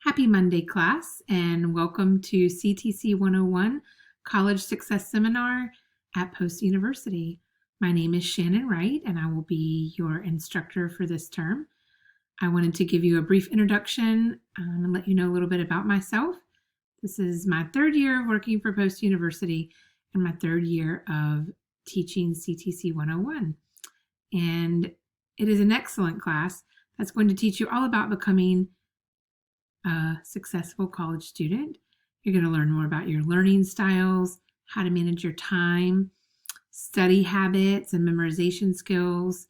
Happy Monday, class, and welcome to CTC 101 College Success Seminar at Post University. My name is Shannon Wright, and I will be your instructor for this term. I wanted to give you a brief introduction and let you know a little bit about myself. This is my third year of working for Post University and my third year of teaching CTC 101. And it is an excellent class that's going to teach you all about becoming a successful college student. You're going to learn more about your learning styles, how to manage your time, study habits and memorization skills,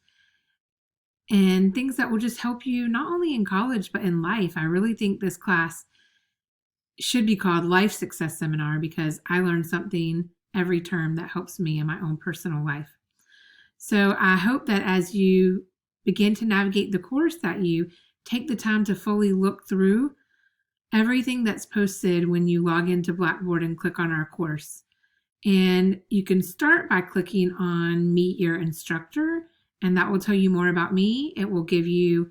and things that will just help you not only in college but in life. I really think this class should be called Life Success Seminar because I learn something every term that helps me in my own personal life. So I hope that as you begin to navigate the course that you take the time to fully look through everything that's posted when you log into Blackboard and click on our course. And you can start by clicking on Meet Your Instructor, and that will tell you more about me. It will give you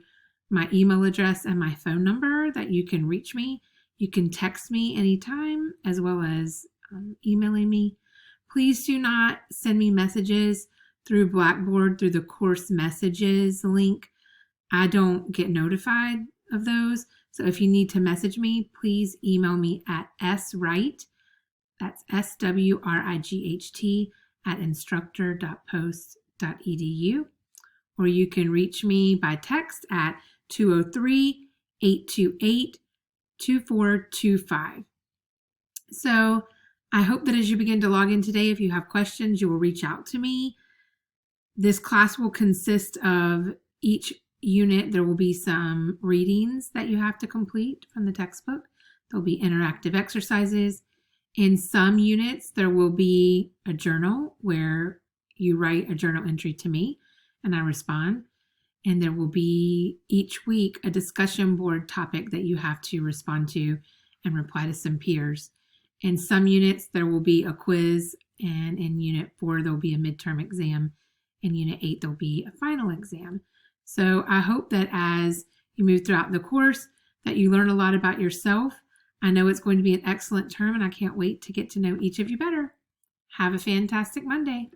my email address and my phone number that you can reach me. You can text me anytime as well as emailing me. Please do not send me messages through Blackboard through the course messages link. I don't get notified of those. So if you need to message me, please email me at swright, that's SWRIGHT, at instructor.post.edu. Or you can reach me by text at 203-828-2425. So I hope that as you begin to log in today, if you have questions, you will reach out to me. This class will consist of each unit. There will be some readings that you have to complete from the textbook. There'll be interactive exercises. In some units, there will be a journal where you write a journal entry to me and I respond. And there will be each week a discussion board topic that you have to respond to and reply to some peers. In some units, there will be a quiz, and in Unit 4, there'll be a midterm exam. In Unit 8, there'll be a final exam. So I hope that as you move throughout the course that you learn a lot about yourself. I know it's going to be an excellent term and I can't wait to get to know each of you better. Have a fantastic Monday.